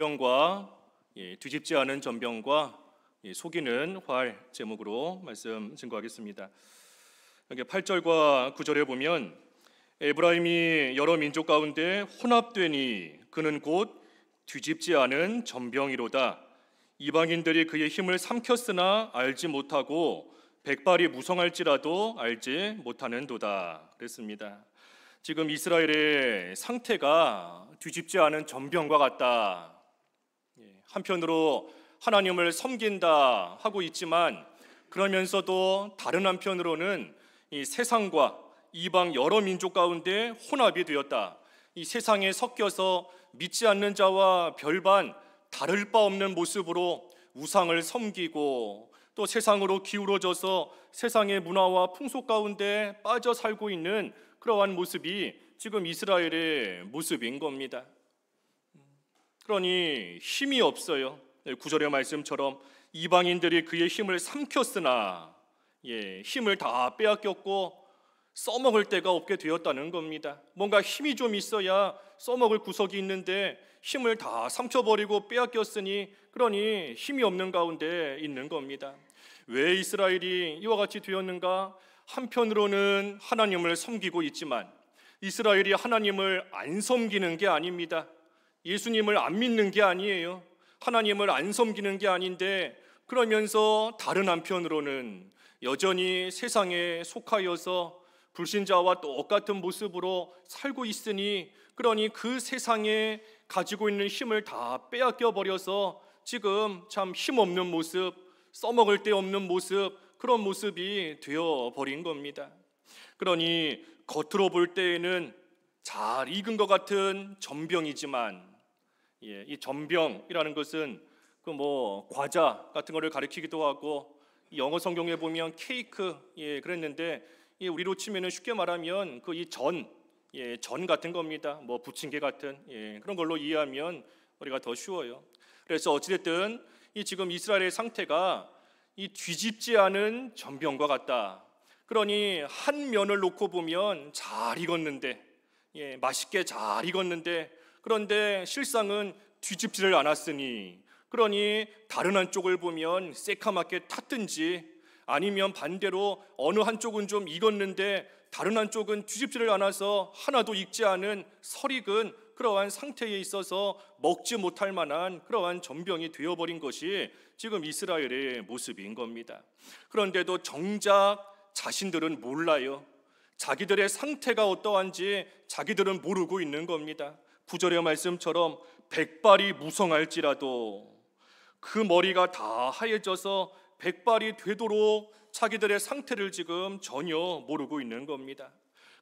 전병과 뒤집지 않은 전병과 속이는 활 제목으로 말씀 증거하겠습니다. 여기 8절과 9절에 보면 에브라임이 여러 민족 가운데 혼합되니 그는 곧 뒤집지 않은 전병이로다. 이방인들이 그의 힘을 삼켰으나 알지 못하고 백발이 무성할지라도 알지 못하는도다. 그랬습니다. 지금 이스라엘의 상태가 뒤집지 않은 전병과 같다. 한편으로 하나님을 섬긴다 하고 있지만 그러면서도 다른 한편으로는 이 세상과 이방 여러 민족 가운데 혼합이 되었다. 이 세상에 섞여서 믿지 않는 자와 별반 다를 바 없는 모습으로 우상을 섬기고 또 세상으로 기울어져서 세상의 문화와 풍속 가운데 빠져 살고 있는 그러한 모습이 지금 이스라엘의 모습인 겁니다. 그러니 힘이 없어요. 9절의 말씀처럼 이방인들이 그의 힘을 삼켰으나 힘을 다 빼앗겼고 써먹을 데가 없게 되었다는 겁니다. 뭔가 힘이 좀 있어야 써먹을 구석이 있는데 힘을 다 삼켜버리고 빼앗겼으니 그러니 힘이 없는 가운데 있는 겁니다. 왜 이스라엘이 이와 같이 되었는가? 한편으로는 하나님을 섬기고 있지만 이스라엘이 하나님을 안 섬기는 게 아닙니다. 예수님을 안 믿는 게 아니에요. 하나님을 안 섬기는 게 아닌데 그러면서 다른 한편으로는 여전히 세상에 속하여서 불신자와 똑같은 모습으로 살고 있으니 그러니 그 세상에 가지고 있는 힘을 다 빼앗겨 버려서 지금 참 힘없는 모습, 써먹을 데 없는 모습, 그런 모습이 되어버린 겁니다. 그러니 겉으로 볼 때에는 잘 익은 것 같은 전병이지만 이 전병이라는 것은 그 과자 같은 거를 가리키기도 하고 영어 성경에 보면 케이크 그랬는데 우리로 치면은 쉽게 말하면 그 이 전 같은 겁니다. 부침개 같은 그런 걸로 이해하면 우리가 더 쉬워요. 그래서 어찌됐든 이 지금 이스라엘의 상태가 이 뒤집지 않은 전병과 같다. 그러니 한 면을 놓고 보면 잘 익었는데 맛있게 잘 익었는데 그런데 실상은 뒤집지를 않았으니 그러니 다른 한쪽을 보면 새카맣게 탔든지 아니면 반대로 어느 한쪽은 좀 익었는데 다른 한쪽은 뒤집지를 않아서 하나도 익지 않은 설익은 그러한 상태에 있어서 먹지 못할 만한 그러한 전병이 되어버린 것이 지금 이스라엘의 모습인 겁니다. 그런데도 정작 자신들은 몰라요. 자기들의 상태가 어떠한지 자기들은 모르고 있는 겁니다. 9절의 말씀처럼 백발이 무성할지라도 그 머리가 다 하얘져서 백발이 되도록 자기들의 상태를 지금 전혀 모르고 있는 겁니다.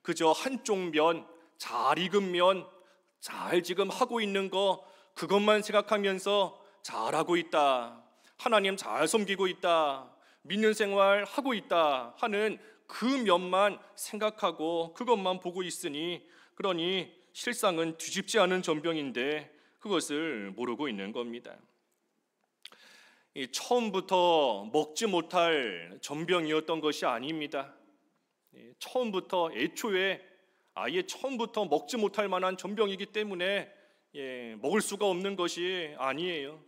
그저 한쪽 면, 잘 익은 면, 잘 지금 하고 있는 거 그것만 생각하면서 잘하고 있다, 하나님 잘 섬기고 있다, 믿는 생활 하고 있다 하는 그 면만 생각하고 그것만 보고 있으니 그러니 실상은 뒤집지 않은 전병인데 그것을 모르고 있는 겁니다. 처음부터 먹지 못할 전병이었던 것이 아닙니다. 처음부터 애초에 아예 처음부터 먹지 못할 만한 전병이기 때문에 먹을 수가 없는 것이 아니에요.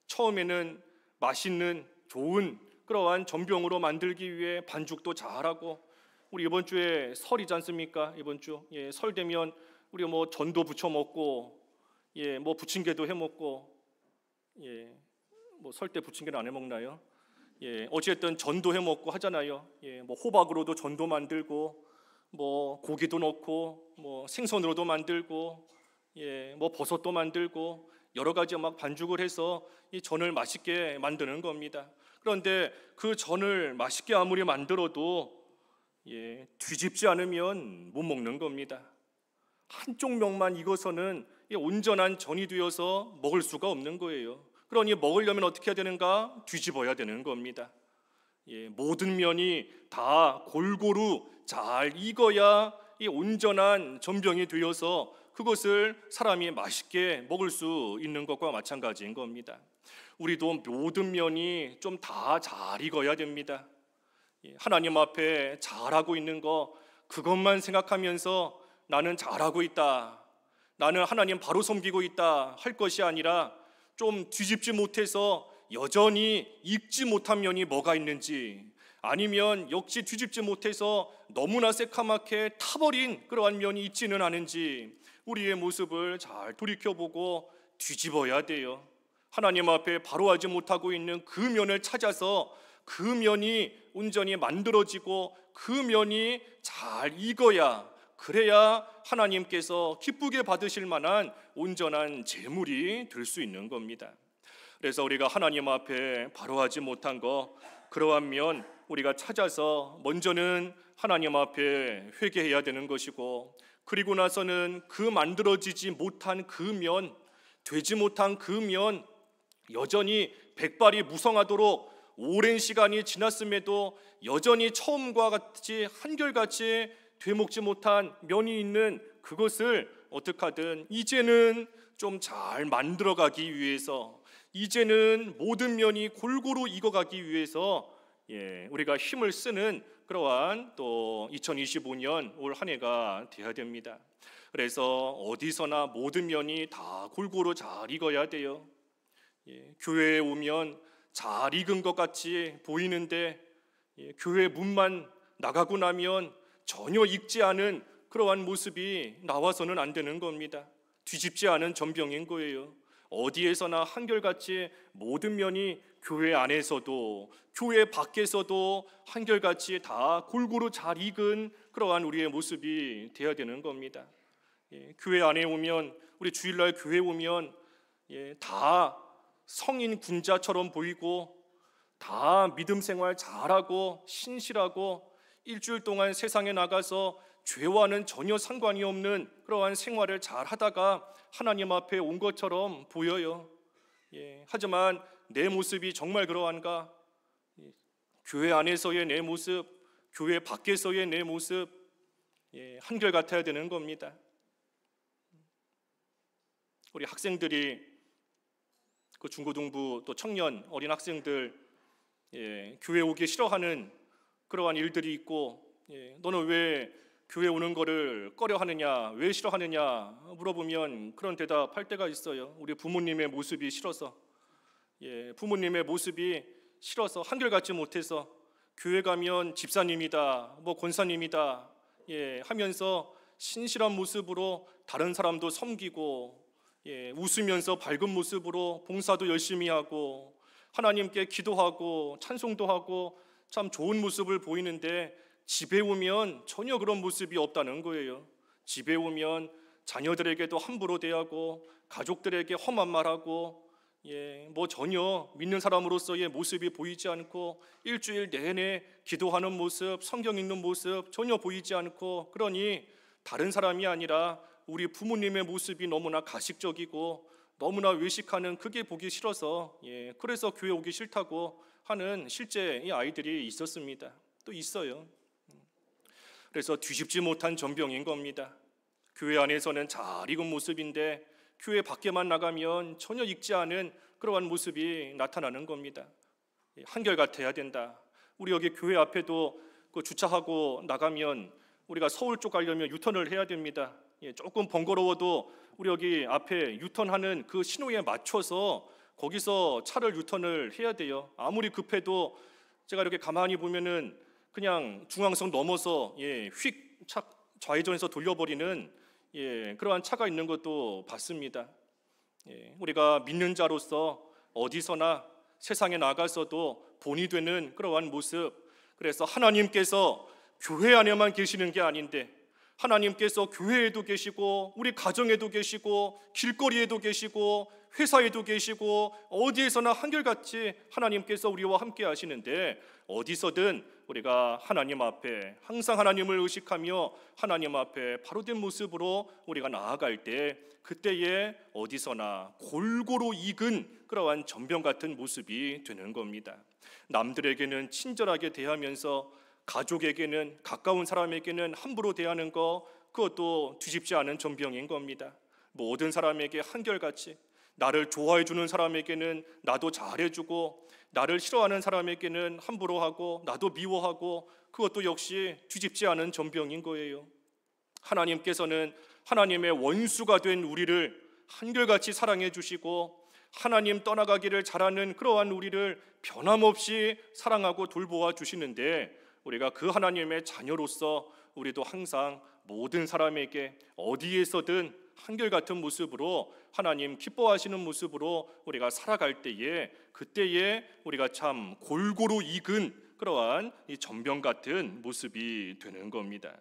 처음에는 맛있는 좋은 그러한 전병으로 만들기 위해 반죽도 잘하고 우리 이번 주에 설이지 않습니까? 이번 주 설 되면 우리 전도 부쳐 먹고 부침개도 해 먹고 설 때 부침개는 안 해 먹나요? 어쨌든 전도 해 먹고 하잖아요. 호박으로도 전도 만들고 고기도 넣고 생선으로도 만들고 버섯도 만들고 여러 가지 막 반죽을 해서 이 전을 맛있게 만드는 겁니다. 그런데 그 전을 맛있게 아무리 만들어도 뒤집지 않으면 못 먹는 겁니다. 한쪽 면만 익어서는 온전한 전이 되어서 먹을 수가 없는 거예요. 그러니 먹으려면 어떻게 해야 되는가? 뒤집어야 되는 겁니다. 모든 면이 다 골고루 잘 익어야 이 온전한 전병이 되어서 그것을 사람이 맛있게 먹을 수 있는 것과 마찬가지인 겁니다. 우리도 모든 면이 좀 다 잘 익어야 됩니다. 하나님 앞에 잘하고 있는 거 그것만 생각하면서 나는 잘하고 있다, 나는 하나님 바로 섬기고 있다 할 것이 아니라 좀 뒤집지 못해서 여전히 읽지 못한 면이 뭐가 있는지, 아니면 역시 뒤집지 못해서 너무나 새카맣게 타버린 그러한 면이 있지는 않은지 우리의 모습을 잘 돌이켜보고 뒤집어야 돼요. 하나님 앞에 바로 하지 못하고 있는 그 면을 찾아서 그 면이 온전히 만들어지고 그 면이 잘 익어야, 그래야 하나님께서 기쁘게 받으실 만한 온전한 제물이 될 수 있는 겁니다. 그래서 우리가 하나님 앞에 바로 하지 못한 거, 그러한 면 우리가 찾아서 먼저는 하나님 앞에 회개해야 되는 것이고, 그리고 나서는 그 만들어지지 못한 그 면, 되지 못한 그 면, 여전히 백발이 무성하도록 오랜 시간이 지났음에도 여전히 처음과 같이 한결같이 되먹지 못한 면이 있는 그것을 어떻게 하든 이제는 좀 잘 만들어가기 위해서, 이제는 모든 면이 골고루 익어가기 위해서 우리가 힘을 쓰는 그러한 또 2025년 올 한 해가 되어야 됩니다. 그래서 어디서나 모든 면이 다 골고루 잘 익어야 돼요. 교회에 오면 잘 익은 것 같이 보이는데 교회 문만 나가고 나면 전혀 익지 않은 그러한 모습이 나와서는 안 되는 겁니다. 뒤집지 않은 전병인 거예요. 어디에서나 한결같이 모든 면이 교회 안에서도 교회 밖에서도 한결같이 다 골고루 잘 익은 그러한 우리의 모습이 되어야 되는 겁니다. 교회 안에 오면, 우리 주일날 교회 오면 다 성인 군자처럼 보이고 다 믿음 생활 잘하고 신실하고 일주일 동안 세상에 나가서 죄와는 전혀 상관이 없는 그러한 생활을 잘 하다가 하나님 앞에 온 것처럼 보여요. 하지만 내 모습이 정말 그러한가? 교회 안에서의 내 모습, 교회 밖에서의 내 모습 한결같아야 되는 겁니다. 우리 학생들이, 그 중고등부 또 청년 어린 학생들 교회 오기 싫어하는 그러한 일들이 있고, 너는 왜 교회 오는 거를 꺼려 하느냐, 왜 싫어하느냐 물어보면 그런 대답할 때가 있어요. 우리 부모님의 모습이 싫어서, 부모님의 모습이 싫어서 한결같지 못해서 교회 가면 집사님이다, 뭐 권사님이다 하면서 신실한 모습으로 다른 사람도 섬기고, 웃으면서 밝은 모습으로 봉사도 열심히 하고 하나님께 기도하고 찬송도 하고 참 좋은 모습을 보이는데, 집에 오면 전혀 그런 모습이 없다는 거예요. 집에 오면 자녀들에게도 함부로 대하고 가족들에게 험한 말하고 뭐 전혀 믿는 사람으로서의 모습이 보이지 않고, 일주일 내내 기도하는 모습, 성경 읽는 모습 전혀 보이지 않고, 그러니 다른 사람이 아니라 우리 부모님의 모습이 너무나 가식적이고 너무나 외식하는, 그게 보기 싫어서 그래서 교회 오기 싫다고 하는 실제 이 아이들이 있었습니다. 또 있어요. 그래서 뒤집지 못한 전병인 겁니다. 교회 안에서는 잘 익은 모습인데 교회 밖에만 나가면 전혀 익지 않은 그러한 모습이 나타나는 겁니다. 한결같아야 된다. 우리 여기 교회 앞에도 그 주차하고 나가면 우리가 서울 쪽 가려면 유턴을 해야 됩니다. 조금 번거로워도 우리 여기 앞에 유턴하는 그 신호에 맞춰서 거기서 차를 유턴을 해야 돼요. 아무리 급해도 제가 이렇게 가만히 보면은 그냥 중앙선 넘어서 휙 좌회전해서 돌려버리는 그러한 차가 있는 것도 봤습니다. 우리가 믿는 자로서 어디서나 세상에 나가서도 본이 되는 그러한 모습, 그래서 하나님께서 교회 안에만 계시는 게 아닌데 하나님께서 교회에도 계시고 우리 가정에도 계시고 길거리에도 계시고 회사에도 계시고 어디에서나 한결같이 하나님께서 우리와 함께 하시는데, 어디서든 우리가 하나님 앞에 항상 하나님을 의식하며 하나님 앞에 바로된 모습으로 우리가 나아갈 때, 그때에 어디서나 골고루 익은 그러한 전병 같은 모습이 되는 겁니다. 남들에게는 친절하게 대하면서 가족에게는, 가까운 사람에게는 함부로 대하는 거, 그것도 뒤집지 않은 전병인 겁니다. 모든 사람에게 한결같이, 나를 좋아해 주는 사람에게는 나도 잘해주고, 나를 싫어하는 사람에게는 함부로 하고 나도 미워하고, 그것도 역시 뒤집지 않은 전병인 거예요. 하나님께서는 하나님의 원수가 된 우리를 한결같이 사랑해 주시고 하나님 떠나가기를 잘하는 그러한 우리를 변함없이 사랑하고 돌보아 주시는데, 우리가 그 하나님의 자녀로서 우리도 항상 모든 사람에게 어디에서든 한결같은 모습으로 하나님 기뻐하시는 모습으로 우리가 살아갈 때에, 그때에 우리가 참 골고루 익은 그러한 이 전병 같은 모습이 되는 겁니다.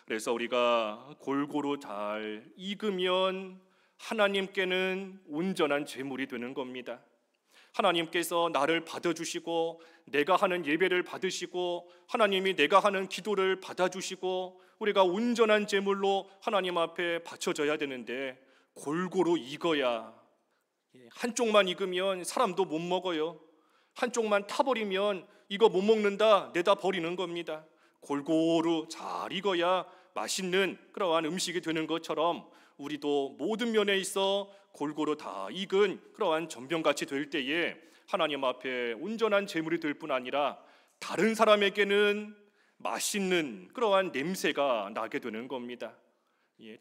그래서 우리가 골고루 잘 익으면 하나님께는 온전한 제물이 되는 겁니다. 하나님께서 나를 받아주시고 내가 하는 예배를 받으시고 하나님이 내가 하는 기도를 받아주시고 우리가 온전한 제물로 하나님 앞에 바쳐져야 되는데, 골고루 익어야, 한쪽만 익으면 사람도 못 먹어요. 한쪽만 타버리면 이거 못 먹는다 내다 버리는 겁니다. 골고루 잘 익어야 맛있는 그러한 음식이 되는 것처럼 우리도 모든 면에 있어 골고루 다 익은 그러한 전병같이 될 때에 하나님 앞에 온전한 제물이 될 뿐 아니라 다른 사람에게는 맛있는 그러한 냄새가 나게 되는 겁니다.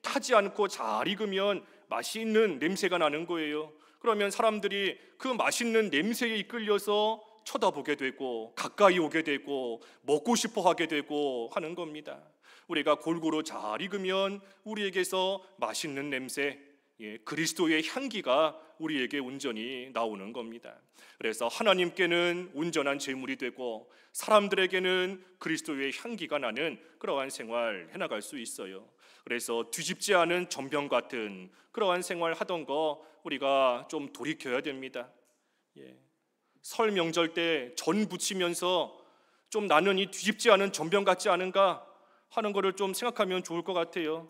타지 않고 잘 익으면 맛있는 냄새가 나는 거예요. 그러면 사람들이 그 맛있는 냄새에 이끌려서 쳐다보게 되고 가까이 오게 되고 먹고 싶어 하게 되고 하는 겁니다. 우리가 골고루 잘 익으면 우리에게서 맛있는 냄새, 그리스도의 향기가 우리에게 온전히 나오는 겁니다. 그래서 하나님께는 온전한 제물이 되고 사람들에게는 그리스도의 향기가 나는 그러한 생활 해나갈 수 있어요. 그래서 뒤집지 않은 전병 같은 그러한 생활 하던 거 우리가 좀 돌이켜야 됩니다. 설 명절 때 전 부치면서 좀 나는 이 뒤집지 않은 전병 같지 않은가 하는 거를 좀 생각하면 좋을 것 같아요.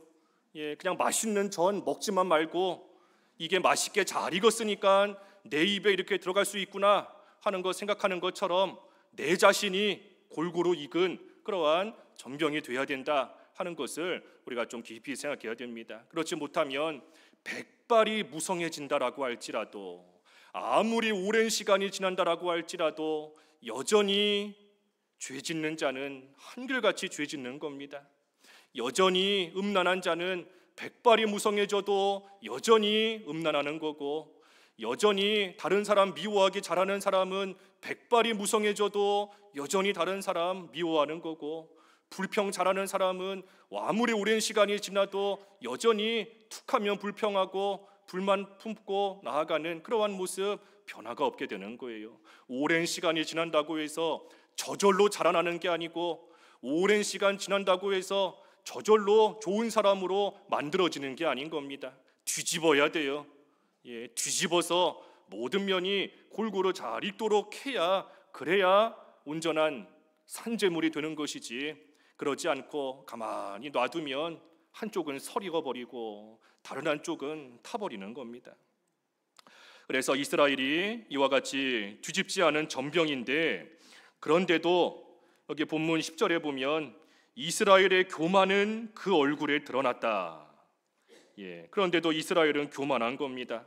그냥 맛있는 전 먹지만 말고 이게 맛있게 잘 익었으니까 내 입에 이렇게 들어갈 수 있구나 하는 거 생각하는 것처럼 내 자신이 골고루 익은 그러한 전병이 돼야 된다 하는 것을 우리가 좀 깊이 생각해야 됩니다. 그렇지 못하면 백발이 무성해진다라고 할지라도, 아무리 오랜 시간이 지난다라고 할지라도 여전히 죄 짓는 자는 한결같이 죄 짓는 겁니다. 여전히 음란한 자는 백발이 무성해져도 여전히 음란하는 거고, 여전히 다른 사람 미워하기 잘하는 사람은 백발이 무성해져도 여전히 다른 사람 미워하는 거고, 불평 잘하는 사람은 아무리 오랜 시간이 지나도 여전히 툭하면 불평하고 불만 품고 나아가는 그러한 모습, 변화가 없게 되는 거예요. 오랜 시간이 지난다고 해서 저절로 자라나는 게 아니고, 오랜 시간 지난다고 해서 저절로 좋은 사람으로 만들어지는 게 아닌 겁니다. 뒤집어야 돼요. 뒤집어서 모든 면이 골고루 잘 익도록 해야, 그래야 온전한 산제물이 되는 것이지, 그러지 않고 가만히 놔두면 한쪽은 설익어버리고 다른 한쪽은 타버리는 겁니다. 그래서 이스라엘이 이와 같이 뒤집지 않은 전병인데, 그런데도 여기 본문 10절에 보면 이스라엘의 교만은 그 얼굴에 드러났다. 그런데도 이스라엘은 교만한 겁니다.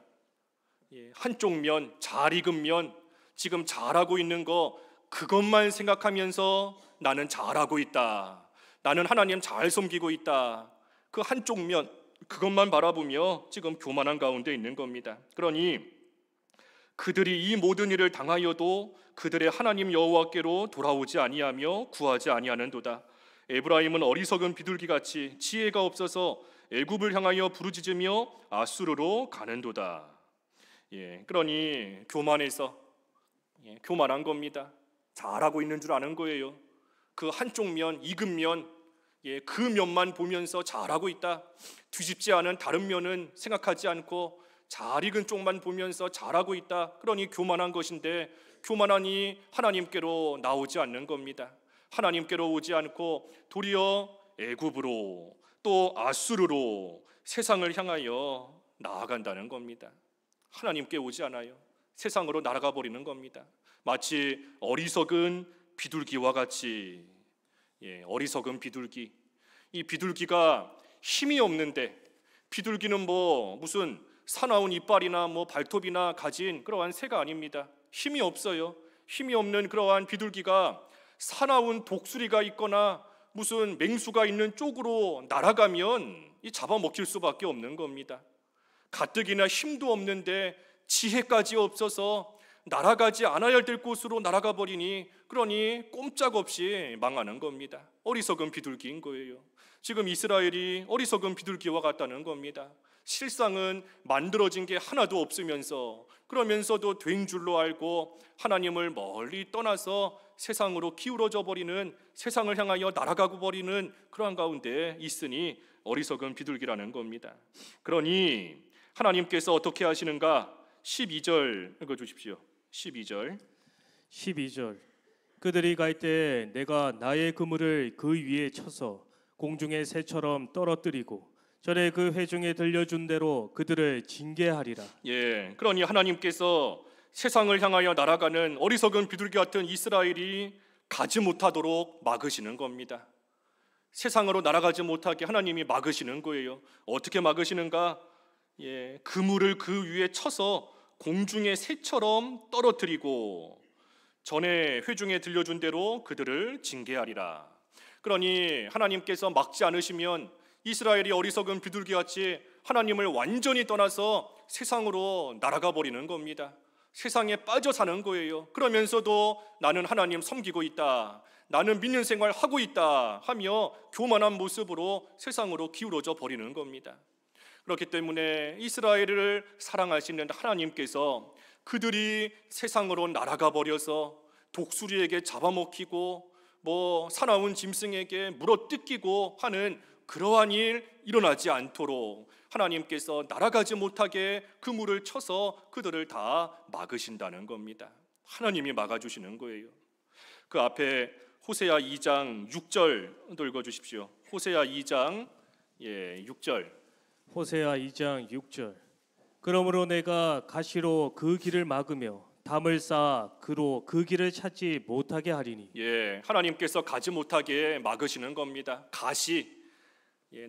한쪽 면, 잘 익은 면, 지금 잘하고 있는 거 그것만 생각하면서 나는 잘하고 있다, 나는 하나님 잘 섬기고 있다, 그 한쪽 면 그것만 바라보며 지금 교만한 가운데 있는 겁니다. 그러니 그들이 이 모든 일을 당하여도 그들의 하나님 여호와께로 돌아오지 아니하며 구하지 아니하는도다. 에브라임은 어리석은 비둘기같이 지혜가 없어서 애굽을 향하여 부르짖으며 아수르로 가는도다. 그러니 교만해서 교만한 겁니다. 잘하고 있는 줄 아는 거예요. 그 한쪽 면, 익은 면, 그 면만 보면서 잘하고 있다, 뒤집지 않은 다른 면은 생각하지 않고 잘 익은 쪽만 보면서 잘하고 있다. 그러니 교만한 것인데, 교만하니 하나님께로 나오지 않는 겁니다. 하나님께로 오지 않고 도리어 애굽으로 또 아수르로 세상을 향하여 나아간다는 겁니다. 하나님께 오지 않아요. 세상으로 날아가 버리는 겁니다. 마치 어리석은 비둘기와 같이. 어리석은 비둘기. 이 비둘기가 힘이 없는데, 비둘기는 무슨 사나운 이빨이나 발톱이나 가진 그러한 새가 아닙니다. 힘이 없어요. 힘이 없는 그러한 비둘기가 사나운 독수리가 있거나 무슨 맹수가 있는 쪽으로 날아가면 이 잡아먹힐 수밖에 없는 겁니다. 가뜩이나 힘도 없는데 지혜까지 없어서 날아가지 않아야 될 곳으로 날아가 버리니 그러니 꼼짝없이 망하는 겁니다. 어리석은 비둘기인 거예요. 지금 이스라엘이 어리석은 비둘기와 같다는 겁니다. 실상은 만들어진 게 하나도 없으면서 그러면서도 된 줄로 알고 하나님을 멀리 떠나서 세상으로 기울어져 버리는, 세상을 향하여 날아가고 버리는 그러한 가운데 있으니 어리석은 비둘기라는 겁니다. 그러니 하나님께서 어떻게 하시는가? 12절 읽어주십시오. 12절 그들이 갈 때 내가 나의 그물을 그 위에 쳐서 공중의 새처럼 떨어뜨리고 전에 그 회중에 들려준 대로 그들을 징계하리라. 그러니 하나님께서 세상을 향하여 날아가는 어리석은 비둘기 같은 이스라엘이 가지 못하도록 막으시는 겁니다. 세상으로 날아가지 못하게 하나님이 막으시는 거예요. 어떻게 막으시는가? 그물을 그 위에 쳐서 공중의 새처럼 떨어뜨리고 전에 회중에 들려준 대로 그들을 징계하리라. 그러니 하나님께서 막지 않으시면 이스라엘이 어리석은 비둘기같이 하나님을 완전히 떠나서 세상으로 날아가 버리는 겁니다. 세상에 빠져 사는 거예요. 그러면서도 나는 하나님 섬기고 있다, 나는 믿는 생활 하고 있다 하며 교만한 모습으로 세상으로 기울어져 버리는 겁니다. 그렇기 때문에 이스라엘을 사랑하시는 하나님께서 그들이 세상으로 날아가 버려서 독수리에게 잡아먹히고 사나운 짐승에게 물어뜯기고 하는 그러한 일 일어나지 않도록 하나님께서 날아가지 못하게 그물을 쳐서 그들을 다 막으신다는 겁니다. 하나님이 막아주시는 거예요. 그 앞에 호세아 2장 6절 읽어주십시오. 호세아 2장 6절. 호세아 2장 6절. 그러므로 내가 가시로 그 길을 막으며 담을 쌓아 그로 그 길을 찾지 못하게 하리니. 하나님께서 가지 못하게 막으시는 겁니다. 가시,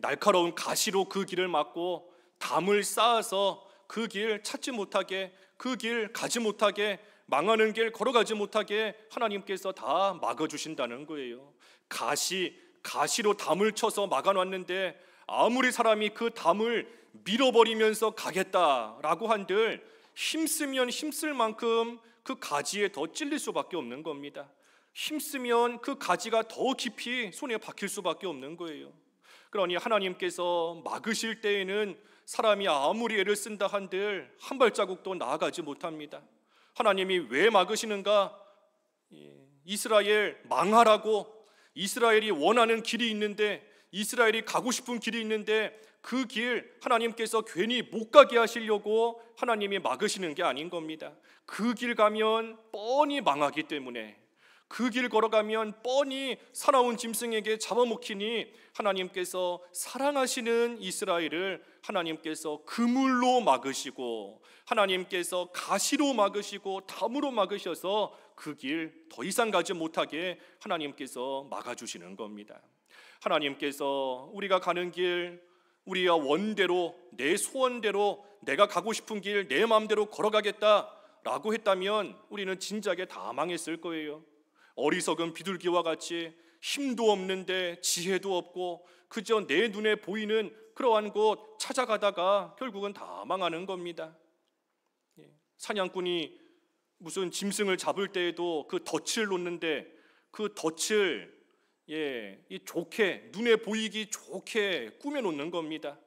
날카로운 가시로 그 길을 막고 담을 쌓아서 그 길 찾지 못하게, 그 길 가지 못하게, 망하는 길 걸어가지 못하게 하나님께서 다 막아주신다는 거예요. 가시로 담을 쳐서 막아놨는데 아무리 사람이 그 담을 밀어버리면서 가겠다라고 한들 힘쓰면 힘쓸 만큼 그 가지에 더 찔릴 수밖에 없는 겁니다. 힘쓰면 그 가지가 더 깊이 손에 박힐 수밖에 없는 거예요. 그러니 하나님께서 막으실 때에는 사람이 아무리 애를 쓴다 한들 한 발자국도 나아가지 못합니다. 하나님이 왜 막으시는가? 이스라엘 망하라고, 이스라엘이 원하는 길이 있는데, 이스라엘이 가고 싶은 길이 있는데 그 길 하나님께서 괜히 못 가게 하시려고 하나님이 막으시는 게 아닌 겁니다. 그 길 가면 뻔히 망하기 때문에, 그 길 걸어가면 뻔히 사나운 짐승에게 잡아먹히니 하나님께서 사랑하시는 이스라엘을 하나님께서 그물로 막으시고, 하나님께서 가시로 막으시고 담으로 막으셔서 그 길 더 이상 가지 못하게 하나님께서 막아주시는 겁니다. 하나님께서 우리가 가는 길, 우리가 원대로, 내 소원대로, 내가 가고 싶은 길 내 마음대로 걸어가겠다라고 했다면 우리는 진작에 다 망했을 거예요. 어리석은 비둘기와 같이 힘도 없는데 지혜도 없고 그저 내 눈에 보이는 그러한 곳 찾아가다가 결국은 다 망하는 겁니다. 사냥꾼이 무슨 짐승을 잡을 때에도 그 덫을 놓는데 그 덫을 좋게, 눈에 보이기 좋게 꾸며놓는 겁니다.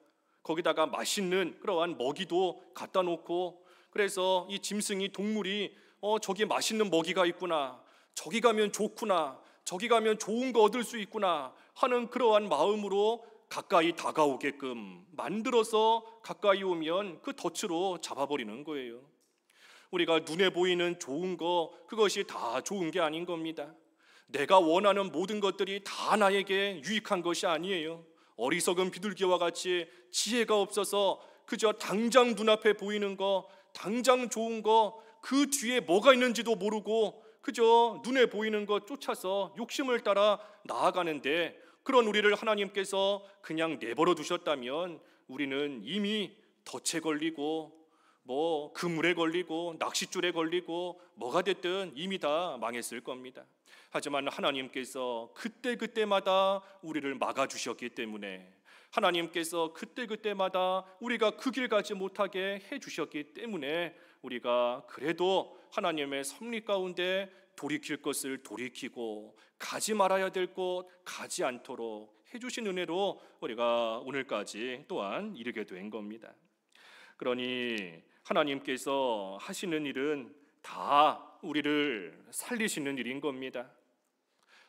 거기다가 맛있는 그러한 먹이도 갖다 놓고, 그래서 이 짐승이, 동물이 저기 맛있는 먹이가 있구나, 저기 가면 좋구나, 저기 가면 좋은 거 얻을 수 있구나 하는 그러한 마음으로 가까이 다가오게끔 만들어서 가까이 오면 그 덫으로 잡아버리는 거예요. 우리가 눈에 보이는 좋은 거, 그것이 다 좋은 게 아닌 겁니다. 내가 원하는 모든 것들이 다 나에게 유익한 것이 아니에요. 어리석은 비둘기와 같이 지혜가 없어서 그저 당장 눈앞에 보이는 거, 당장 좋은 거, 그 뒤에 뭐가 있는지도 모르고 그저 눈에 보이는 것 쫓아서 욕심을 따라 나아가는데, 그런 우리를 하나님께서 그냥 내버려 두셨다면 우리는 이미 덫에 걸리고 뭐 그물에 걸리고 낚싯줄에 걸리고 뭐가 됐든 이미 다 망했을 겁니다. 하지만 하나님께서 그때그때마다 우리를 막아주셨기 때문에, 하나님께서 그때그때마다 우리가 그 길 가지 못하게 해주셨기 때문에 우리가 그래도 하나님의 섭리 가운데 돌이킬 것을 돌이키고 가지 말아야 될 곳 가지 않도록 해주신 은혜로 우리가 오늘까지 또한 이르게 된 겁니다. 그러니 하나님께서 하시는 일은 다 우리를 살리시는 일인 겁니다.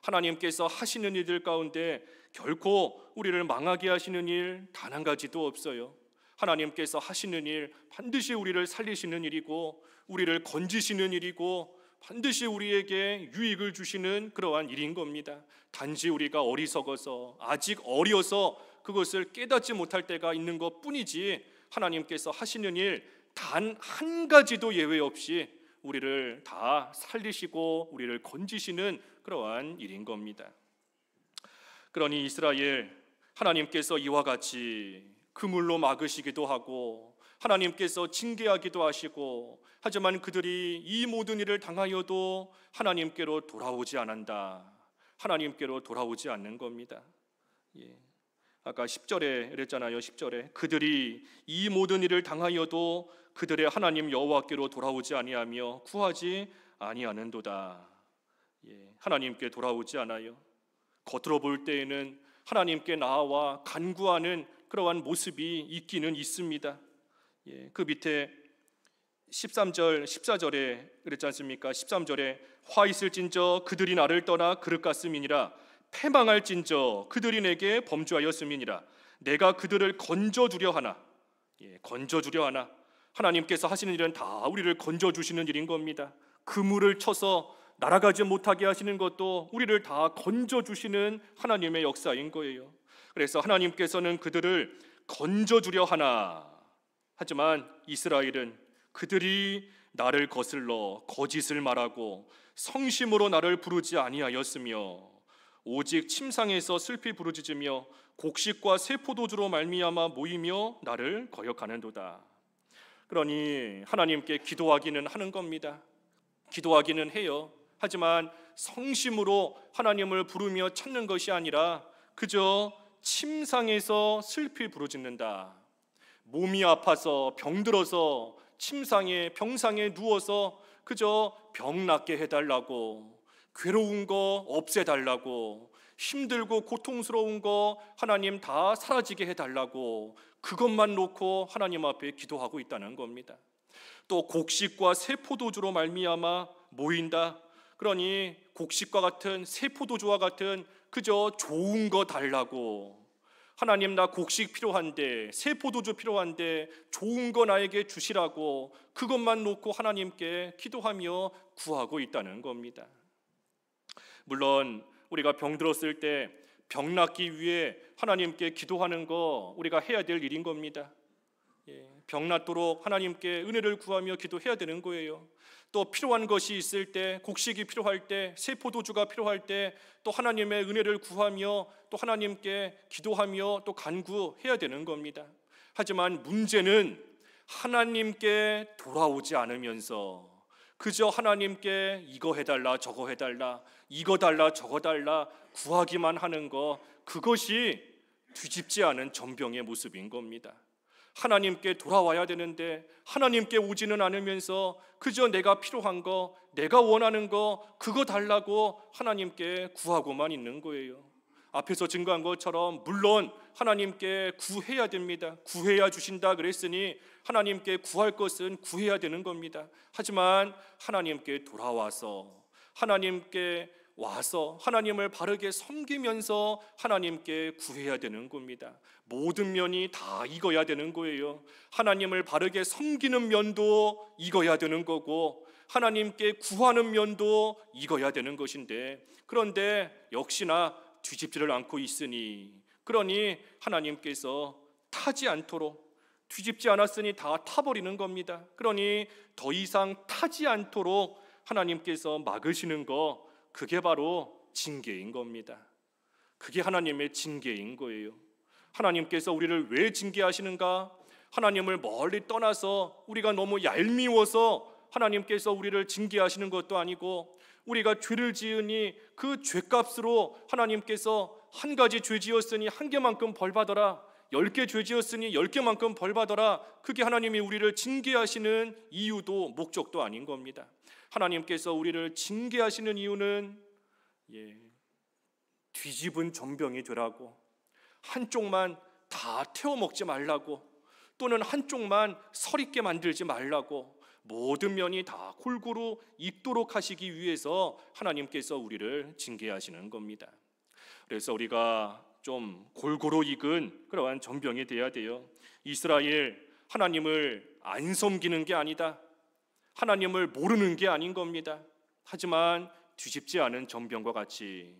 하나님께서 하시는 일들 가운데 결코 우리를 망하게 하시는 일 단 한 가지도 없어요. 하나님께서 하시는 일 반드시 우리를 살리시는 일이고 우리를 건지시는 일이고 반드시 우리에게 유익을 주시는 그러한 일인 겁니다. 단지 우리가 어리석어서 아직 어려서 그것을 깨닫지 못할 때가 있는 것뿐이지, 하나님께서 하시는 일 단 한 가지도 예외 없이 우리를 다 살리시고 우리를 건지시는 그러한 일인 겁니다. 그러니 이스라엘, 하나님께서 이와 같이 그물로 막으시기도 하고 하나님께서 징계하기도 하시고, 하지만 그들이 이 모든 일을 당하여도 하나님께로 돌아오지 않는다. 하나님께로 돌아오지 않는 겁니다. 아까 10절에 그랬잖아요. 10절에 그들이 이 모든 일을 당하여도 그들의 하나님 여호와께로 돌아오지 아니하며 구하지 아니하는도다. 하나님께 돌아오지 않아요. 겉으로 볼 때에는 하나님께 나아와 간구하는 그러한 모습이 있기는 있습니다. 그 밑에 13절, 14절에 그랬지 않습니까? 13절에 화 있을진저 그들이 나를 떠나 그릇 같음이니라. 패망할진저 그들이 내게 범죄하였음이니라. 내가 그들을 건져주려 하나. 건져주려 하나. 하나님께서 하시는 일은 다 우리를 건져주시는 일인 겁니다. 그물을 쳐서 날아가지 못하게 하시는 것도 우리를 다 건져주시는 하나님의 역사인 거예요. 그래서 하나님께서는 그들을 건져주려 하나. 하지만 이스라엘은 그들이 나를 거슬러 거짓을 말하고 성심으로 나를 부르지 아니하였으며 오직 침상에서 슬피 부르짖으며 곡식과 새 포도주로 말미암아 모이며 나를 거역하는도다. 그러니 하나님께 기도하기는 하는 겁니다. 기도하기는 해요. 하지만 성심으로 하나님을 부르며 찾는 것이 아니라 그저 침상에서 슬피 부르짖는다. 몸이 아파서 병들어서 병상에 누워서 그저 병 낫게 해달라고, 괴로운 거 없애달라고, 힘들고 고통스러운 거 하나님 다 사라지게 해달라고, 그것만 놓고 하나님 앞에 기도하고 있다는 겁니다. 또 곡식과 새 포도주로 말미암아 모인다. 그러니 곡식과 같은 새 포도주와 같은 그저 좋은 거 달라고, 하나님 나 곡식 필요한데 새 포도주 필요한데 좋은 거 나에게 주시라고, 그것만 놓고 하나님께 기도하며 구하고 있다는 겁니다. 물론 우리가 병들었을 때 병 낫기 위해 하나님께 기도하는 거 우리가 해야 될 일인 겁니다. 병 낫도록 하나님께 은혜를 구하며 기도해야 되는 거예요. 또 필요한 것이 있을 때, 곡식이 필요할 때, 새 포도주가 필요할 때 또 하나님의 은혜를 구하며 또 하나님께 기도하며 또 간구해야 되는 겁니다. 하지만 문제는 하나님께 돌아오지 않으면서 그저 하나님께 이거 해달라 저거 해달라 이거 달라 저거 달라 구하기만 하는 거, 그것이 뒤집지 않은 전병의 모습인 겁니다. 하나님께 돌아와야 되는데 하나님께 오지는 않으면서 그저 내가 필요한 거, 내가 원하는 거 그거 달라고 하나님께 구하고만 있는 거예요. 앞에서 증거한 것처럼 물론 하나님께 구해야 됩니다. 구해야 주신다 그랬으니 하나님께 구할 것은 구해야 되는 겁니다. 하지만 하나님께 돌아와서 하나님께 와서 하나님을 바르게 섬기면서 하나님께 구해야 되는 겁니다. 모든 면이 다 익어야 되는 거예요. 하나님을 바르게 섬기는 면도 익어야 되는 거고 하나님께 구하는 면도 익어야 되는 것인데, 그런데 역시나 뒤집지를 않고 있으니, 그러니 하나님께서 타지 않도록, 뒤집지 않았으니 다 타버리는 겁니다. 그러니 더 이상 타지 않도록 하나님께서 막으시는 거, 그게 바로 징계인 겁니다. 그게 하나님의 징계인 거예요. 하나님께서 우리를 왜 징계하시는가? 하나님을 멀리 떠나서 우리가 너무 얄미워서 하나님께서 우리를 징계하시는 것도 아니고, 우리가 죄를 지으니 그 죄값으로 하나님께서 한 가지 죄 지었으니 한 개만큼 벌 받아라, 10개 죄 지었으니 10개만큼 벌 받아라, 그게 하나님이 우리를 징계하시는 이유도 목적도 아닌 겁니다. 하나님께서 우리를 징계하시는 이유는 뒤집은 전병이 되라고, 한쪽만 다 태워 먹지 말라고, 또는 한쪽만 설익게 만들지 말라고, 모든 면이 다 골고루 익도록 하시기 위해서 하나님께서 우리를 징계하시는 겁니다. 그래서 우리가 좀 골고루 익은 그러한 전병이 돼야 돼요. 이스라엘, 하나님을 안 섬기는 게 아니다, 하나님을 모르는 게 아닌 겁니다. 하지만 뒤집지 않은 전병과 같이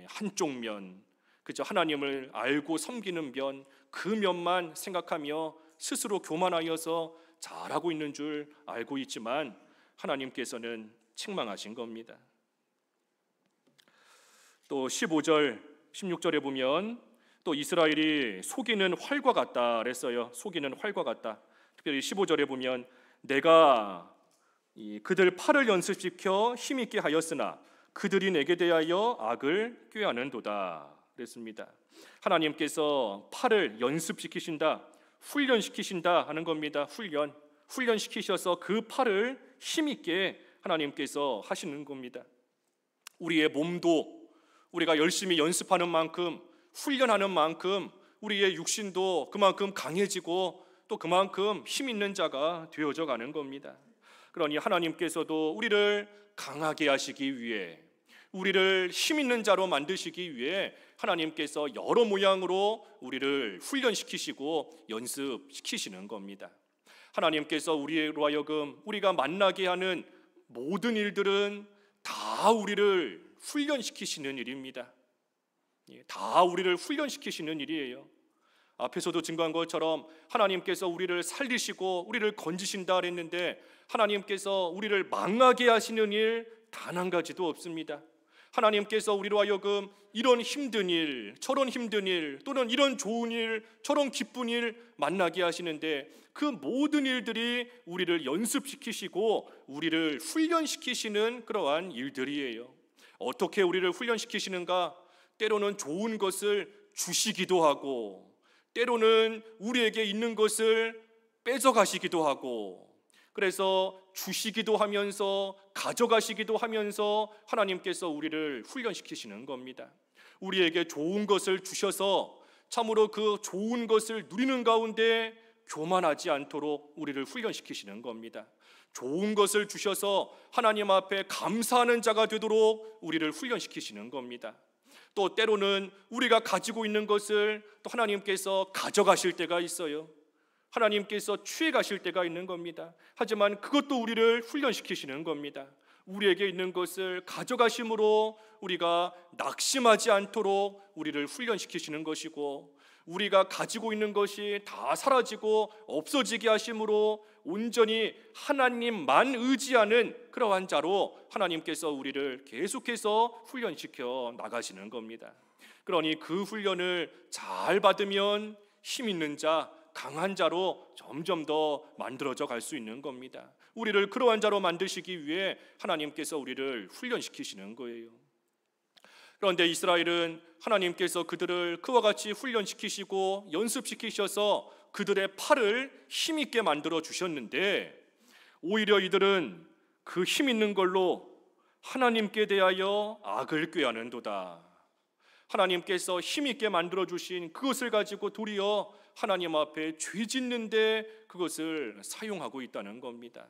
한쪽 면, 그저 하나님을 알고 섬기는 면, 그 면만 생각하며 스스로 교만하여서 잘하고 있는 줄 알고 있지만 하나님께서는 책망하신 겁니다. 또 15절, 16절에 보면 또 이스라엘이 속이는 활과 같다 그랬어요. 속이는 활과 같다. 특별히 15절에 보면 내가 그들 팔을 연습시켜 힘있게 하였으나 그들이 내게 대하여 악을 꾀하는도다 그랬습니다. 하나님께서 팔을 연습시키신다, 훈련시키신다 하는 겁니다. 훈련시키셔서 그 팔을 힘있게 하나님께서 하시는 겁니다. 우리의 몸도 우리가 열심히 연습하는 만큼, 훈련하는 만큼 우리의 육신도 그만큼 강해지고 또 그만큼 힘 있는 자가 되어져 가는 겁니다. 그러니 하나님께서도 우리를 강하게 하시기 위해, 우리를 힘 있는 자로 만드시기 위해 하나님께서 여러 모양으로 우리를 훈련시키시고 연습시키시는 겁니다. 하나님께서 우리로 하여금 우리가 만나게 하는 모든 일들은 다 우리를 훈련시키시는 일입니다. 다 우리를 훈련시키시는 일이에요. 앞에서도 증거한 것처럼 하나님께서 우리를 살리시고 우리를 건지신다 그랬는데, 하나님께서 우리를 망하게 하시는 일 단 한 가지도 없습니다. 하나님께서 우리로 하여금 이런 힘든 일, 저런 힘든 일, 또는 이런 좋은 일, 저런 기쁜 일 만나게 하시는데, 그 모든 일들이 우리를 연습시키시고 우리를 훈련시키시는 그러한 일들이에요. 어떻게 우리를 훈련시키시는가? 때로는 좋은 것을 주시기도 하고, 때로는 우리에게 있는 것을 뺏어가시기도 하고, 그래서 주시기도 하면서 가져가시기도 하면서 하나님께서 우리를 훈련시키시는 겁니다. 우리에게 좋은 것을 주셔서 참으로 그 좋은 것을 누리는 가운데 교만하지 않도록 우리를 훈련시키시는 겁니다. 좋은 것을 주셔서 하나님 앞에 감사하는 자가 되도록 우리를 훈련시키시는 겁니다. 또 때로는 우리가 가지고 있는 것을 또 하나님께서 가져가실 때가 있어요. 하나님께서 취해 가실 때가 있는 겁니다. 하지만 그것도 우리를 훈련시키시는 겁니다. 우리에게 있는 것을 가져가심으로 우리가 낙심하지 않도록 우리를 훈련시키시는 것이고, 우리가 가지고 있는 것이 다 사라지고 없어지게 하심으로 온전히 하나님만 의지하는 그러한 자로 하나님께서 우리를 계속해서 훈련시켜 나가시는 겁니다. 그러니 그 훈련을 잘 받으면 힘 있는 자, 강한 자로 점점 더 만들어져 갈 수 있는 겁니다. 우리를 그러한 자로 만드시기 위해 하나님께서 우리를 훈련시키시는 거예요. 그런데 이스라엘은 하나님께서 그들을 그와 같이 훈련시키시고 연습시키셔서 그들의 팔을 힘있게 만들어 주셨는데, 오히려 이들은 그 힘 있는 걸로 하나님께 대하여 악을 꾀하는도다. 하나님께서 힘있게 만들어 주신 그것을 가지고 도리어 하나님 앞에 죄 짓는데 그것을 사용하고 있다는 겁니다.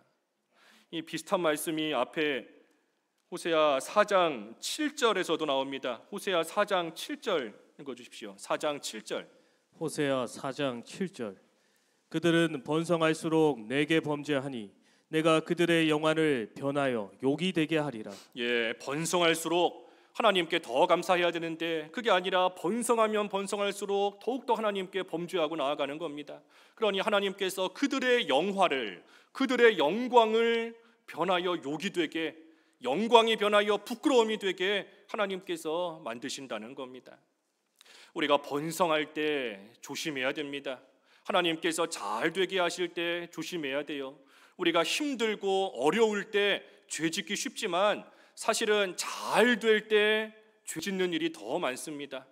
이 비슷한 말씀이 앞에 호세아 4장 7절에서도 나옵니다. 호세아 4장 7절 읽어주십시오. 4장 7절. 호세아 4장 7절. 그들은 번성할수록 내게 범죄하니 내가 그들의 영안을 변하여 욕이 되게 하리라. 번성할수록 하나님께 더 감사해야 되는데 그게 아니라 번성하면 번성할수록 더욱더 하나님께 범죄하고 나아가는 겁니다. 그러니 하나님께서 그들의 영화를, 그들의 영광을 변하여 욕이 되게, 영광이 변하여 부끄러움이 되게 하나님께서 만드신다는 겁니다. 우리가 번성할 때 조심해야 됩니다. 하나님께서 잘 되게 하실 때 조심해야 돼요. 우리가 힘들고 어려울 때 죄 짓기 쉽지만 사실은 잘 될 때 죄 짓는 일이 더 많습니다.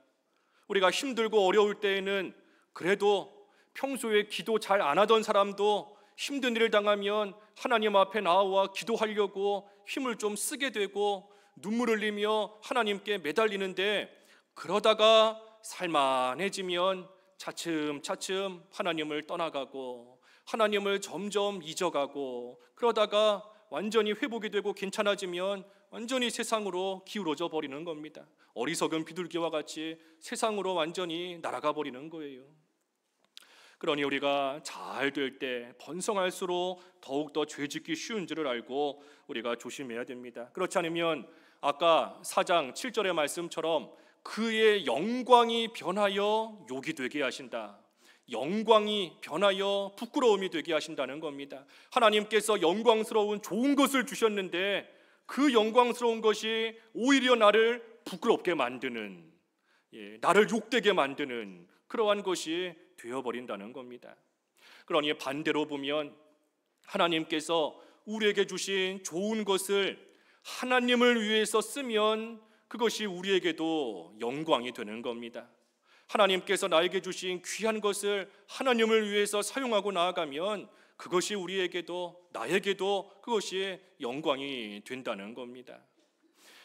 우리가 힘들고 어려울 때에는 그래도 평소에 기도 잘 안 하던 사람도 힘든 일을 당하면 하나님 앞에 나와 기도하려고 힘을 좀 쓰게 되고 눈물 흘리며 하나님께 매달리는데, 그러다가 살만해지면 차츰차츰 하나님을 떠나가고 하나님을 점점 잊어가고, 그러다가 완전히 회복이 되고 괜찮아지면 완전히 세상으로 기울어져 버리는 겁니다. 어리석은 비둘기와 같이 세상으로 완전히 날아가 버리는 거예요. 그러니 우리가 잘 될 때 번성할수록 더욱더 죄짓기 쉬운 줄을 알고 우리가 조심해야 됩니다. 그렇지 않으면 아까 4장 7절의 말씀처럼 그의 영광이 변하여 욕이 되게 하신다. 영광이 변하여 부끄러움이 되게 하신다는 겁니다. 하나님께서 영광스러운 좋은 것을 주셨는데 그 영광스러운 것이 오히려 나를 부끄럽게 만드는, 나를 욕되게 만드는 그러한 것이 되어버린다는 겁니다. 그러니 반대로 보면 하나님께서 우리에게 주신 좋은 것을 하나님을 위해서 쓰면 그것이 우리에게도 영광이 되는 겁니다. 하나님께서 나에게 주신 귀한 것을 하나님을 위해서 사용하고 나아가면 그것이 우리에게도 나에게도 그것이 영광이 된다는 겁니다.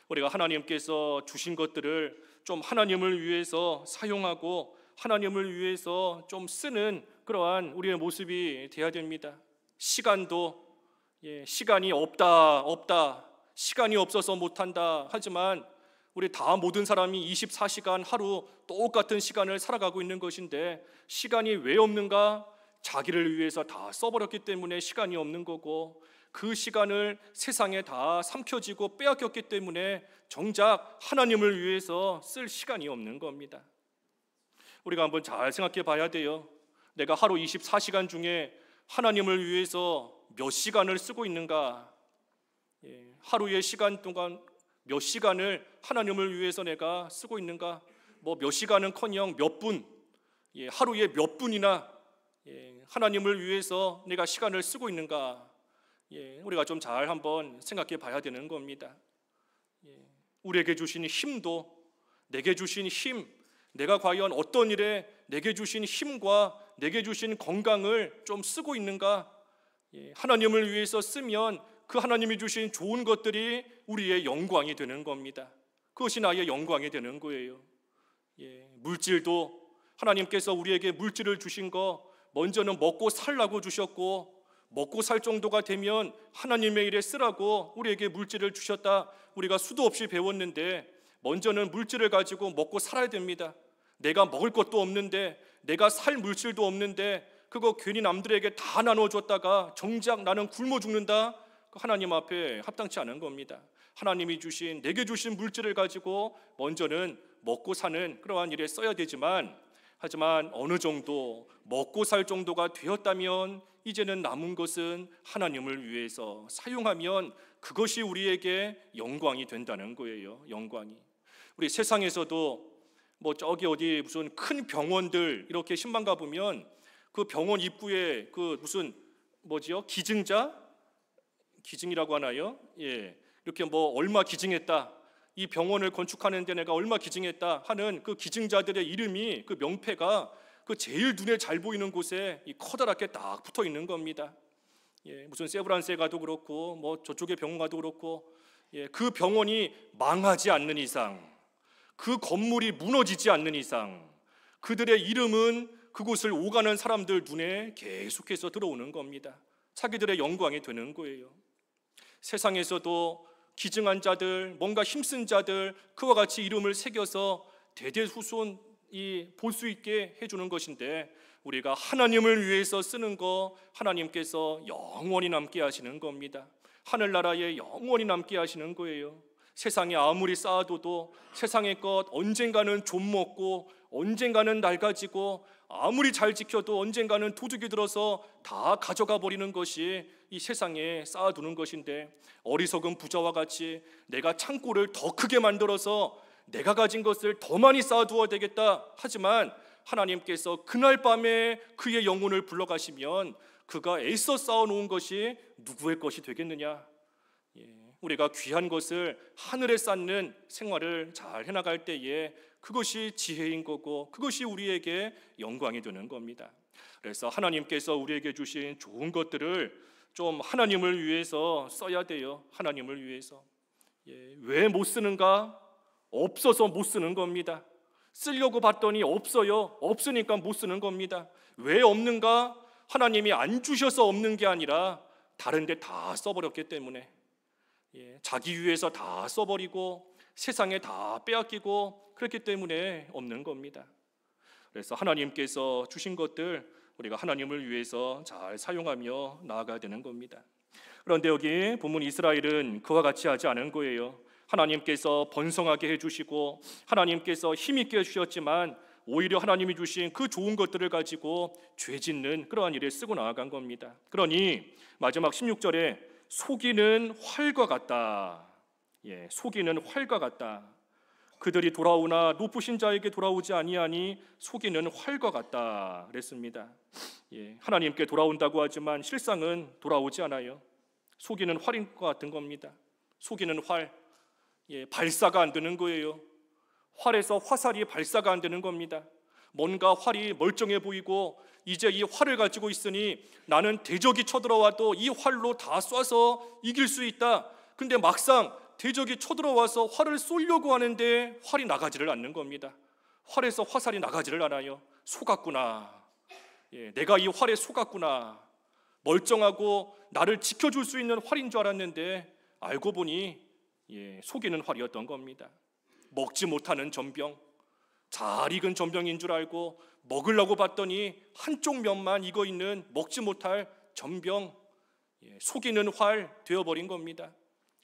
우리가 하나님께서 주신 것들을 좀 하나님을 위해서 사용하고 하나님을 위해서 좀 쓰는 그러한 우리의 모습이 되어야 됩니다. 시간도 시간이 없다 시간이 없어서 못한다 하지만 우리 다 모든 사람이 24시간 하루 똑같은 시간을 살아가고 있는 것인데 시간이 왜 없는가? 자기를 위해서 다 써버렸기 때문에 시간이 없는 거고, 그 시간을 세상에 다 삼켜지고 빼앗겼기 때문에 정작 하나님을 위해서 쓸 시간이 없는 겁니다. 우리가 한번 잘 생각해 봐야 돼요. 내가 하루 24시간 중에 하나님을 위해서 몇 시간을 쓰고 있는가? 하루의 시간 동안 몇 시간을 하나님을 위해서 내가 쓰고 있는가? 뭐 몇 시간은커녕 몇 분, 하루에 몇 분이나 하나님을 위해서 내가 시간을 쓰고 있는가? 우리가 좀 잘 한번 생각해 봐야 되는 겁니다. 우리에게 주신 힘도, 내게 주신 힘, 내가 과연 어떤 일에 내게 주신 힘과 내게 주신 건강을 좀 쓰고 있는가? 하나님을 위해서 쓰면 그 하나님이 주신 좋은 것들이 우리의 영광이 되는 겁니다. 그것이 나의 영광이 되는 거예요. 물질도 하나님께서 우리에게 물질을 주신 거 먼저는 먹고 살라고 주셨고, 먹고 살 정도가 되면 하나님의 일에 쓰라고 우리에게 물질을 주셨다. 우리가 수도 없이 배웠는데 먼저는 물질을 가지고 먹고 살아야 됩니다. 내가 먹을 것도 없는데, 내가 살 물질도 없는데 그거 괜히 남들에게 다 나눠줬다가 정작 나는 굶어 죽는다? 하나님 앞에 합당치 않은 겁니다. 하나님이 주신, 내게 주신 물질을 가지고 먼저는 먹고 사는 그러한 일에 써야 되지만, 하지만 어느 정도 먹고 살 정도가 되었다면 이제는 남은 것은 하나님을 위해서 사용하면 그것이 우리에게 영광이 된다는 거예요. 영광이. 우리 세상에서도 뭐 저기 어디 무슨 큰 병원들 이렇게 신방 가보면 그 병원 입구에 그 무슨 뭐지요? 기증이라고 하나요? 이렇게 뭐 얼마 기증했다, 이 병원을 건축하는 데 내가 얼마 기증했다 하는 그 기증자들의 이름이, 그 명패가 그 제일 눈에 잘 보이는 곳에 이 커다랗게 딱 붙어 있는 겁니다. 무슨 세브란스에 가도 그렇고 뭐 저쪽에 병원 가도 그렇고, 그 병원이 망하지 않는 이상, 그 건물이 무너지지 않는 이상 그들의 이름은 그곳을 오가는 사람들 눈에 계속해서 들어오는 겁니다. 자기들의 영광이 되는 거예요. 세상에서도 기증한 자들, 뭔가 힘쓴 자들, 그와 같이 이름을 새겨서 대대후손이 볼 수 있게 해주는 것인데, 우리가 하나님을 위해서 쓰는 거 하나님께서 영원히 남게 하시는 겁니다. 하늘나라에 영원히 남게 하시는 거예요. 세상에 아무리 쌓아둬도 세상의 것 언젠가는 좀 먹고 언젠가는 낡아지고 아무리 잘 지켜도 언젠가는 도둑이 들어서 다 가져가 버리는 것이 이 세상에 쌓아두는 것인데, 어리석은 부자와 같이 내가 창고를 더 크게 만들어서 내가 가진 것을 더 많이 쌓아두어야 되겠다 하지만 하나님께서 그날 밤에 그의 영혼을 불러가시면 그가 애써 쌓아놓은 것이 누구의 것이 되겠느냐? 우리가 귀한 것을 하늘에 쌓는 생활을 잘 해나갈 때에 그것이 지혜인 거고 그것이 우리에게 영광이 되는 겁니다. 그래서 하나님께서 우리에게 주신 좋은 것들을 좀 하나님을 위해서 써야 돼요. 하나님을 위해서. 왜 못 쓰는가? 없어서 못 쓰는 겁니다. 쓰려고 봤더니 없어요. 없으니까 못 쓰는 겁니다. 왜 없는가? 하나님이 안 주셔서 없는 게 아니라 다른 데 다 써버렸기 때문에, 자기 위해서 다 써버리고 세상에 다 빼앗기고 그렇기 때문에 없는 겁니다. 그래서 하나님께서 주신 것들 우리가 하나님을 위해서 잘 사용하며 나아가야 되는 겁니다. 그런데 여기 본문 이스라엘은 그와 같이 하지 않은 거예요. 하나님께서 번성하게 해주시고 하나님께서 힘있게 해주셨지만 오히려 하나님이 주신 그 좋은 것들을 가지고 죄 짓는 그러한 일에 쓰고 나아간 겁니다. 그러니 마지막 16절에 속이는 활과 같다. 속이는 활과 같다. 그들이 돌아오나 높으신 자에게 돌아오지 아니하니 속이는 활과 같다 그랬습니다. 하나님께 돌아온다고 하지만 실상은 돌아오지 않아요. 속이는 활인 것 같은 겁니다. 속이는 활, 발사가 안 되는 거예요. 활에서 화살이 발사가 안 되는 겁니다. 뭔가 활이 멀쩡해 보이고 이제 이 활을 가지고 있으니 나는 대적이 쳐들어와도 이 활로 다 쏴서 이길 수 있다. 근데 막상 대적이 쳐들어와서 활을 쏘려고 하는데 활이 나가지를 않는 겁니다. 활에서 화살이 나가지를 않아요. 속았구나. 내가 이 활에 속았구나. 멀쩡하고 나를 지켜줄 수 있는 활인 줄 알았는데 알고 보니 속이는 활이었던 겁니다. 먹지 못하는 전병, 잘 익은 전병인 줄 알고 먹으려고 봤더니 한쪽 면만 익어 있는 먹지 못할 전병, 속이는 활 되어버린 겁니다.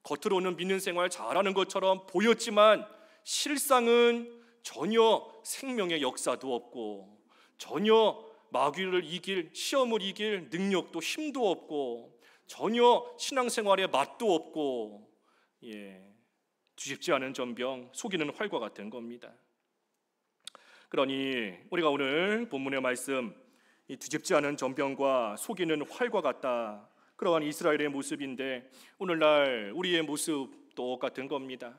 겉으로는 믿는 생활 잘하는 것처럼 보였지만 실상은 전혀 생명의 역사도 없고 전혀 마귀를 이길, 시험을 이길 능력도 힘도 없고 전혀 신앙생활에 맛도 없고 뒤집지 않은 전병, 속이는 활과 같은 겁니다. 그러니 우리가 오늘 본문의 말씀, 이 뒤집지 않은 전병과 속이는 활과 같다, 그러한 이스라엘의 모습인데 오늘날 우리의 모습 똑같은 겁니다.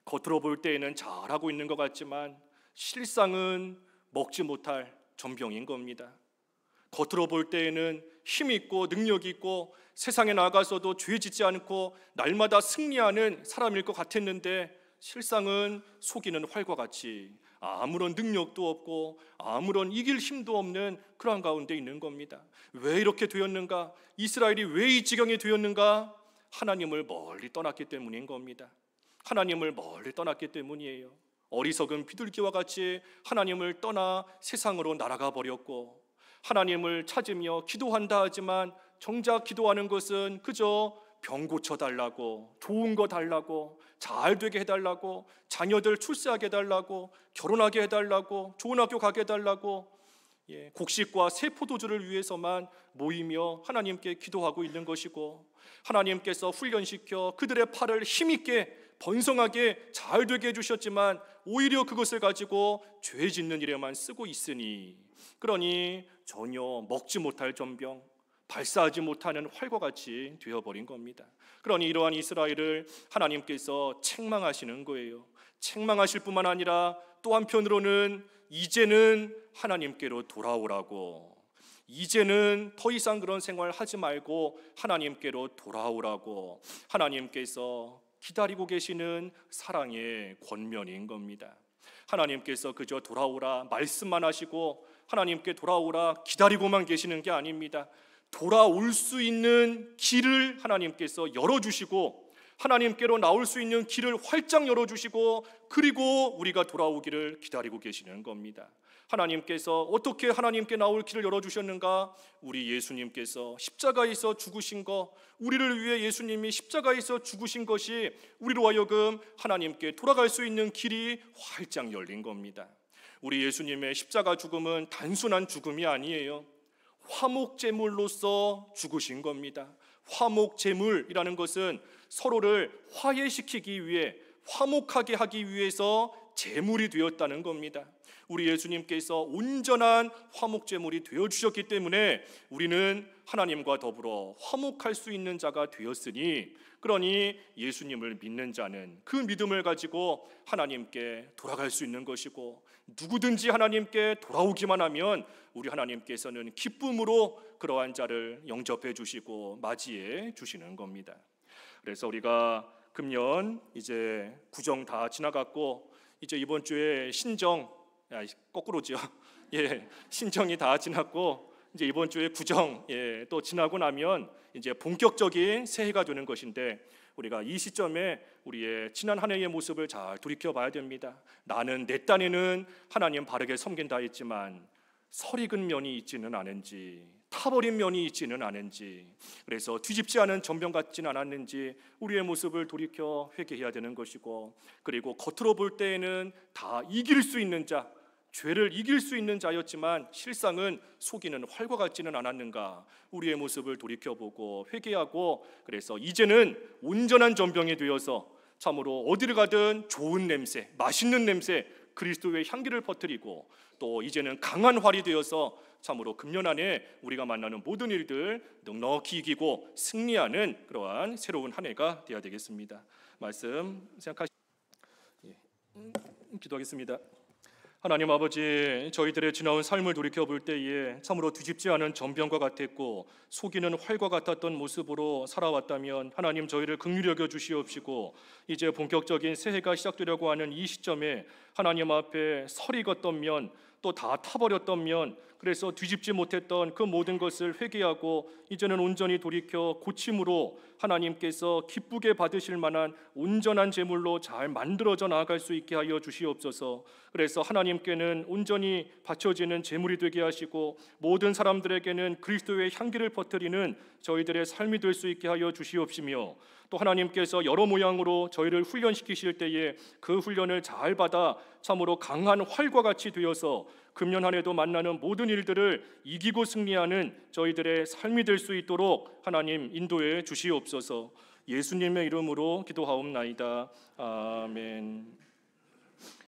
겉으로 볼 때에는 잘하고 있는 것 같지만 실상은 먹지 못할 전병인 겁니다. 겉으로 볼 때에는 힘 있고 능력 있고 세상에 나가서도 죄 짓지 않고 날마다 승리하는 사람일 것 같았는데 실상은 속이는 활과 같이 아무런 능력도 없고 아무런 이길 힘도 없는 그러한 가운데 있는 겁니다. 왜 이렇게 되었는가? 이스라엘이 왜 이 지경이 되었는가? 하나님을 멀리 떠났기 때문인 겁니다. 하나님을 멀리 떠났기 때문이에요. 어리석은 비둘기와 같이 하나님을 떠나 세상으로 날아가 버렸고 하나님을 찾으며 기도한다 하지만 정작 기도하는 것은 그저 병 고쳐달라고, 좋은 거 달라고, 잘 되게 해달라고, 자녀들 출세하게 해달라고, 결혼하게 해달라고, 좋은 학교 가게 해달라고, 곡식과 새 포도주를 위해서만 모이며 하나님께 기도하고 있는 것이고 하나님께서 훈련시켜 그들의 팔을 힘있게 번성하게 잘 되게 해주셨지만 오히려 그것을 가지고 죄 짓는 일에만 쓰고 있으니 그러니 전혀 먹지 못할 전병, 발사하지 못하는 활과 같이 되어버린 겁니다. 그러니 이러한 이스라엘을 하나님께서 책망하시는 거예요. 책망하실 뿐만 아니라 또 한편으로는 이제는 하나님께로 돌아오라고, 이제는 더 이상 그런 생활 하지 말고 하나님께로 돌아오라고 하나님께서 기다리고 계시는 사랑의 권면인 겁니다. 하나님께서 그저 돌아오라 말씀만 하시고 하나님께 돌아오라 기다리고만 계시는 게 아닙니다. 돌아올 수 있는 길을 하나님께서 열어주시고 하나님께로 나올 수 있는 길을 활짝 열어주시고 그리고 우리가 돌아오기를 기다리고 계시는 겁니다. 하나님께서 어떻게 하나님께 나올 길을 열어주셨는가? 우리 예수님께서 십자가에서 죽으신 것, 우리를 위해 예수님이 십자가에서 죽으신 것이 우리로 하여금 하나님께 돌아갈 수 있는 길이 활짝 열린 겁니다. 우리 예수님의 십자가 죽음은 단순한 죽음이 아니에요. 화목제물로서 죽으신 겁니다. 화목제물이라는 것은 서로를 화해시키기 위해, 화목하게 하기 위해서 제물이 되었다는 겁니다. 우리 예수님께서 온전한 화목제물이 되어주셨기 때문에 우리는 하나님과 더불어 화목할 수 있는 자가 되었으니, 그러니 예수님을 믿는 자는 그 믿음을 가지고 하나님께 돌아갈 수 있는 것이고, 누구든지 하나님께 돌아오기만 하면 우리 하나님께서는 기쁨으로 그러한 자를 영접해 주시고 맞이해 주시는 겁니다. 그래서 우리가 금년 이제 구정 다 지나갔고, 이제 이번 주에 신정, 거꾸로죠. 신정이 다 지났고 이제 이번 주에 구정 또 지나고 나면 이제 본격적인 새해가 되는 것인데, 우리가 이 시점에 우리의 지난 한 해의 모습을 잘 돌이켜 봐야 됩니다. 나는 내 딴에는 하나님 바르게 섬긴다 했지만 설익은 면이 있지는 않은지, 타버린 면이 있지는 않은지, 그래서 뒤집지 않은 전병 같지는 않았는지 우리의 모습을 돌이켜 회개해야 되는 것이고, 그리고 겉으로 볼 때에는 다 이길 수 있는 자, 죄를 이길 수 있는 자였지만 실상은 속이는 활과 같지는 않았는가, 우리의 모습을 돌이켜보고 회개하고, 그래서 이제는 온전한 전병이 되어서 참으로 어디를 가든 좋은 냄새, 맛있는 냄새, 그리스도의 향기를 퍼뜨리고, 또 이제는 강한 활이 되어서 참으로 금년 안에 우리가 만나는 모든 일들 넉넉히 이기고 승리하는 그러한 새로운 한 해가 되어야 되겠습니다. 말씀 생각하시고 기도하겠습니다. 하나님 아버지, 저희들의 지나온 삶을 돌이켜볼 때에 참으로 뒤집지 않은 전병과 같았고 속이는 활과 같았던 모습으로 살아왔다면 하나님, 저희를 긍휼히 여겨 주시옵시고, 이제 본격적인 새해가 시작되려고 하는 이 시점에 하나님 앞에 설익었던 면, 또 다 타버렸던 면, 그래서 뒤집지 못했던 그 모든 것을 회개하고 이제는 온전히 돌이켜 고침으로 하나님께서 기쁘게 받으실 만한 온전한 제물로 잘 만들어져 나아갈 수 있게 하여 주시옵소서. 그래서 하나님께는 온전히 바쳐지는 제물이 되게 하시고 모든 사람들에게는 그리스도의 향기를 퍼뜨리는 저희들의 삶이 될 수 있게 하여 주시옵시며, 또 하나님께서 여러 모양으로 저희를 훈련시키실 때에 그 훈련을 잘 받아 참으로 강한 활과 같이 되어서 금년 한 해도 만나는 모든 일들을 이기고 승리하는 저희들의 삶이 될 수 있도록 하나님 인도해 주시옵소서. 예수님의 이름으로 기도하옵나이다. 아멘.